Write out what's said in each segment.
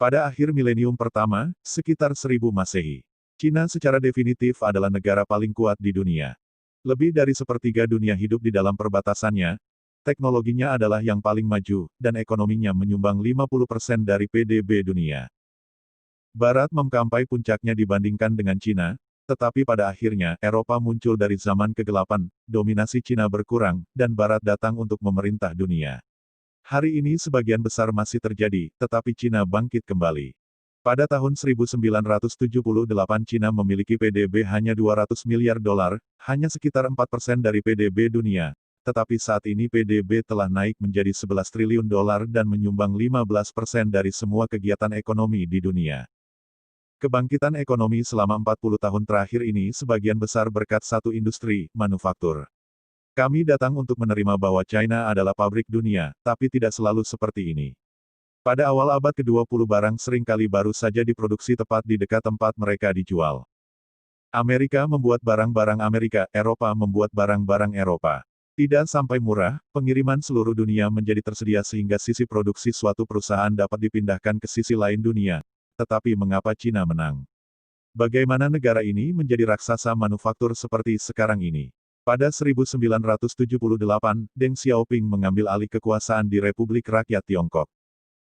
Pada akhir milenium pertama, sekitar 1000 Masehi, Cina secara definitif adalah negara paling kuat di dunia. Lebih dari sepertiga dunia hidup di dalam perbatasannya, teknologinya adalah yang paling maju, dan ekonominya menyumbang 50% dari PDB dunia. Barat mengkampai puncaknya dibandingkan dengan Cina, tetapi pada akhirnya Eropa muncul dari zaman kegelapan, dominasi Cina berkurang, dan Barat datang untuk memerintah dunia. Hari ini sebagian besar masih terjadi, tetapi Cina bangkit kembali. Pada tahun 1978 Cina memiliki PDB hanya 200 miliar dolar, hanya sekitar 4% dari PDB dunia. Tetapi saat ini PDB telah naik menjadi 11 triliun dolar dan menyumbang 15% dari semua kegiatan ekonomi di dunia. Kebangkitan ekonomi selama 40 tahun terakhir ini sebagian besar berkat satu industri, manufaktur. Kami datang untuk menerima bahwa China adalah pabrik dunia, tapi tidak selalu seperti ini. Pada awal abad ke-20 barang seringkali baru saja diproduksi tepat di dekat tempat mereka dijual. Amerika membuat barang-barang Amerika, Eropa membuat barang-barang Eropa. Tidak sampai murah, pengiriman seluruh dunia menjadi tersedia sehingga sisi produksi suatu perusahaan dapat dipindahkan ke sisi lain dunia. Tetapi mengapa Cina menang? Bagaimana negara ini menjadi raksasa manufaktur seperti sekarang ini? Pada 1978, Deng Xiaoping mengambil alih kekuasaan di Republik Rakyat Tiongkok.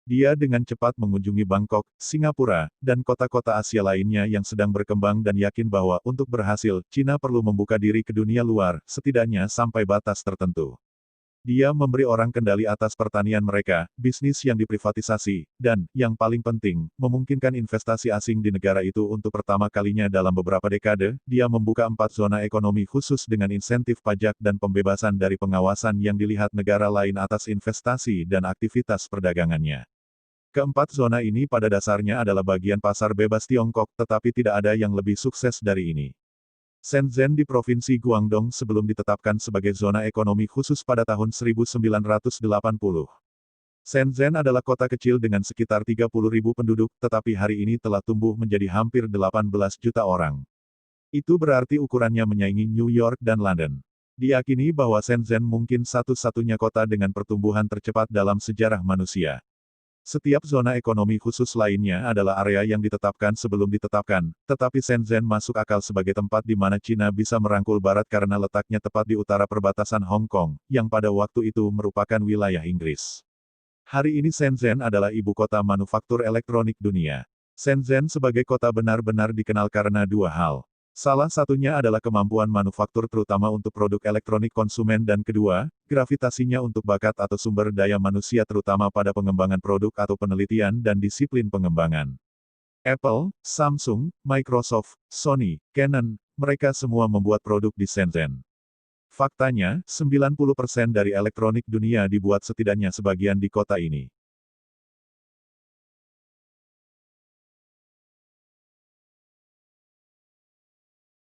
Dia dengan cepat mengunjungi Bangkok, Singapura, dan kota-kota Asia lainnya yang sedang berkembang dan yakin bahwa untuk berhasil, Cina perlu membuka diri ke dunia luar, setidaknya sampai batas tertentu. Dia memberi orang kendali atas pertanian mereka, bisnis yang diprivatisasi, dan, yang paling penting, memungkinkan investasi asing di negara itu untuk pertama kalinya dalam beberapa dekade. Dia membuka 4 zona ekonomi khusus dengan insentif pajak dan pembebasan dari pengawasan yang dilihat negara lain atas investasi dan aktivitas perdagangannya. Keempat zona ini pada dasarnya adalah bagian pasar bebas Tiongkok, tetapi tidak ada yang lebih sukses dari ini. Shenzhen di Provinsi Guangdong sebelum ditetapkan sebagai zona ekonomi khusus pada tahun 1980. Shenzhen adalah kota kecil dengan sekitar 30.000 penduduk, tetapi hari ini telah tumbuh menjadi hampir 18 juta orang. Itu berarti ukurannya menyaingi New York dan London. Diyakini bahwa Shenzhen mungkin satu-satunya kota dengan pertumbuhan tercepat dalam sejarah manusia. Setiap zona ekonomi khusus lainnya adalah area yang ditetapkan sebelum ditetapkan, tetapi Shenzhen masuk akal sebagai tempat di mana Cina bisa merangkul Barat karena letaknya tepat di utara perbatasan Hong Kong, yang pada waktu itu merupakan wilayah Inggris. Hari ini Shenzhen adalah ibu kota manufaktur elektronik dunia. Shenzhen sebagai kota benar-benar dikenal karena dua hal. Salah satunya adalah kemampuan manufaktur terutama untuk produk elektronik konsumen dan kedua, gravitasinya untuk bakat atau sumber daya manusia terutama pada pengembangan produk atau penelitian dan disiplin pengembangan. Apple, Samsung, Microsoft, Sony, Canon, mereka semua membuat produk di Shenzhen. Faktanya, 90% dari elektronik dunia dibuat setidaknya sebagian di kota ini.